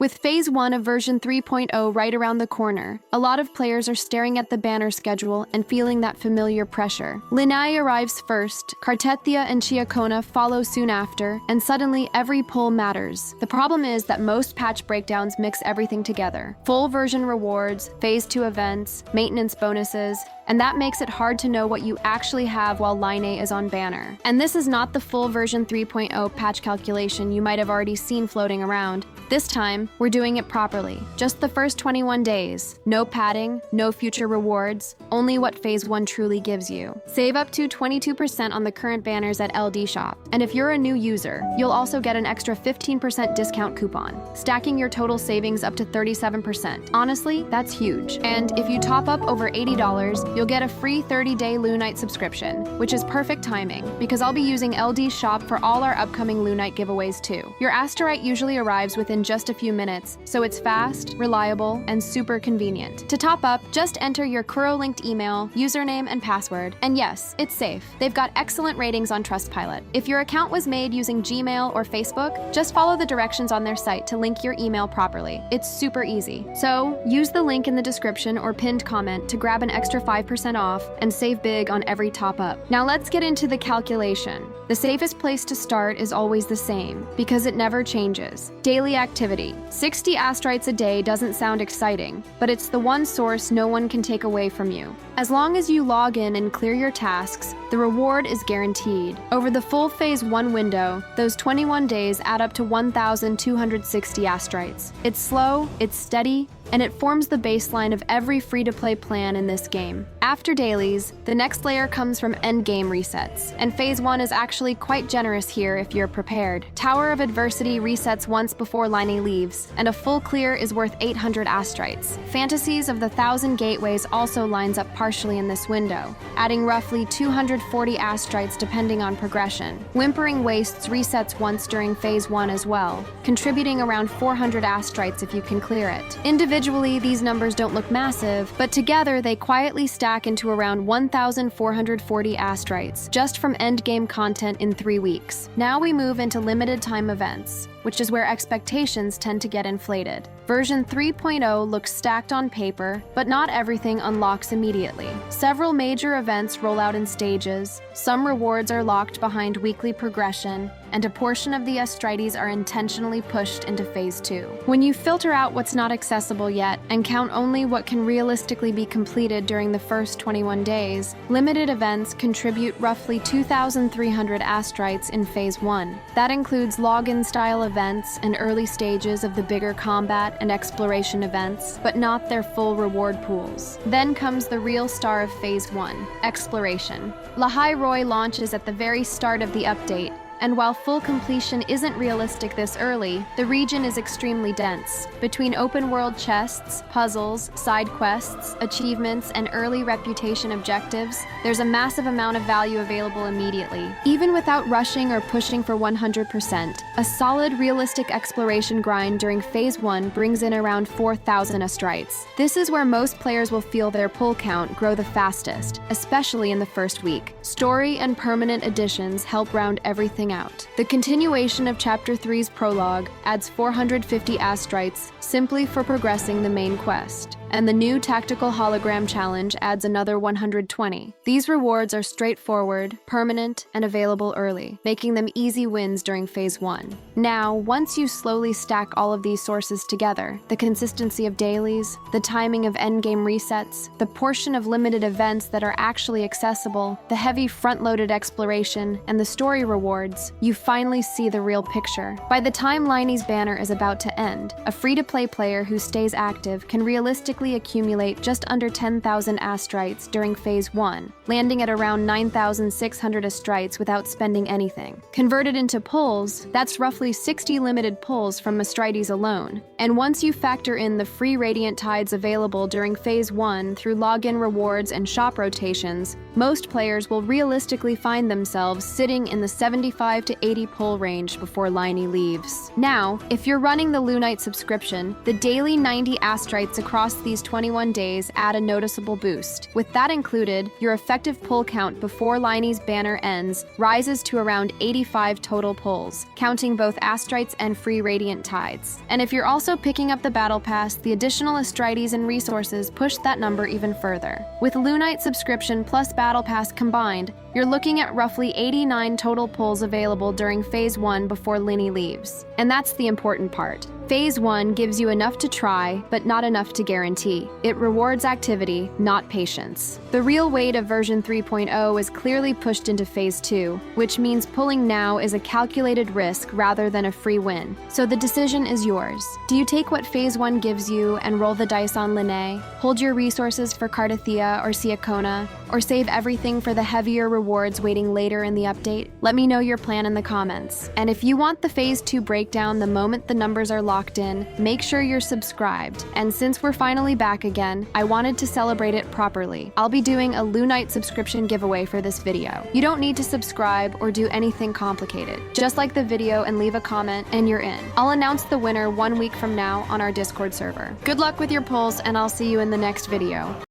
With Phase 1 of version 3.0 right around the corner, a lot of players are staring at the banner schedule and feeling that familiar pressure. Lynae arrives first, cartethyia and CIACCONA follow soon after, and suddenly every pull matters. The problem is that most patch breakdowns mix everything together. Full version rewards, Phase 2 events, maintenance bonuses, and that makes it hard to know what you actually have while lynae is on banner. And this is not the full version 3.0 patch calculation you might have already seen floating around. This time, we're doing it properly. Just the first 21 days. No padding, no future rewards, only what Phase 1 truly gives you. Save up to 22% on the current banners at LD Shop. And if you're a new user, you'll also get an extra 15% discount coupon, stacking your total savings up to 37%. Honestly, that's huge. And if you top up over $80, you'll get a free 30-day Lunite subscription, which is perfect timing, because I'll be using LD Shop for all our upcoming Lunite giveaways too. Your Astrite usually arrives within just a few minutes, so it's fast, reliable, and super convenient. To top up, just enter your Kuro-linked email, username, and password. And yes, it's safe. They've got excellent ratings on Trustpilot. If your account was made using Gmail or Facebook, just follow the directions on their site to link your email properly. It's super easy. So, use the link in the description or pinned comment to grab an extra 5% off and save big on every top-up. Now let's get into the calculation. The safest place to start is always the same, because it never changes. Daily activity. 60 astrites a day doesn't sound exciting, but it's the one source no one can take away from you. As long as you log in and clear your tasks, the reward is guaranteed. Over the full Phase 1 window, those 21 days add up to 1,260 astrites. It's slow, it's steady, and it forms the baseline of every free-to-play plan in this game. After dailies, the next layer comes from Endgame resets, and Phase 1 is actually quite generous here if you're prepared. Tower of Adversity resets once before lynae leaves, and a full clear is worth 800 astrites. Fantasies of the 1,000 Gateways also lines up partially in this window, adding roughly 240 astrites depending on progression. Whimpering Wastes resets once during Phase 1 as well, contributing around 400 astrites if you can clear it. Individually, these numbers don't look massive, but together they quietly stack into around 1,440 astrites, just from endgame content in 3 weeks. Now we move into limited time events, which is where expectations tend to get inflated. Version 3.0 looks stacked on paper, but not everything unlocks immediately. Several major events roll out in stages, some rewards are locked behind weekly progression, and a portion of the astrites are intentionally pushed into Phase 2. When you filter out what's not accessible yet and count only what can realistically be completed during the first 21 days, limited events contribute roughly 2,300 astrites in Phase 1. That includes login-style events and early stages of the bigger combat and exploration events, but not their full reward pools. Then comes the real star of Phase 1, exploration. Lahai Roi launches at the very start of the update, and while full completion isn't realistic this early, the region is extremely dense. Between open-world chests, puzzles, side quests, achievements, and early reputation objectives, there's a massive amount of value available immediately. Even without rushing or pushing for 100%, a solid, realistic exploration grind during Phase 1 brings in around 4,000 astrites. This is where most players will feel their pull count grow the fastest, especially in the first week. Story and permanent additions help round everything out. The continuation of Chapter 3's prologue adds 450 astrites simply for progressing the main quest, and the new Tactical Hologram Challenge adds another 120. These rewards are straightforward, permanent, and available early, making them easy wins during Phase 1. Now, once you slowly stack all of these sources together, the consistency of dailies, the timing of endgame resets, the portion of limited events that are actually accessible, the heavy front-loaded exploration, and the story rewards, you finally see the real picture. By the time lynae's banner is about to end, a free-to-play player who stays active can realistically accumulate just under 10,000 astrites during Phase 1, landing at around 9,600 astrites without spending anything. Converted into pulls, that's roughly 60 limited pulls from astrites alone. And once you factor in the free Radiant Tides available during Phase 1 through login rewards and shop rotations, most players will realistically find themselves sitting in the 75 to 80 pull range before lynae leaves. Now, if you're running the Lunite subscription, the daily 90 astrites across the these 21 days add a noticeable boost. With that included, your effective pull count before Lynae's banner ends rises to around 85 total pulls, counting both Astrites and free Radiant Tides. And if you're also picking up the Battle Pass, the additional Astrites and resources push that number even further. With Lunite Subscription plus Battle Pass combined, you're looking at roughly 89 total pulls available during Phase 1 before lynae leaves. And that's the important part. Phase 1 gives you enough to try, but not enough to guarantee. It rewards activity, not patience. The real weight of version 3.0 is clearly pushed into Phase 2, which means pulling now is a calculated risk rather than a free win. So the decision is yours. Do you take what Phase 1 gives you and roll the dice on lynae, hold your resources for cartethyia or CIACCONA, or save everything for the heavier rewards waiting later in the update? Let me know your plan in the comments. And if you want the Phase 2 breakdown the moment the numbers are locked in, make sure you're subscribed. And since we're finally back again, I wanted to celebrate it properly. I'll be doing a Lunite subscription giveaway for this video. You don't need to subscribe or do anything complicated. Just like the video and leave a comment and you're in. I'll announce the winner 1 week from now on our Discord server. Good luck with your polls, and I'll see you in the next video.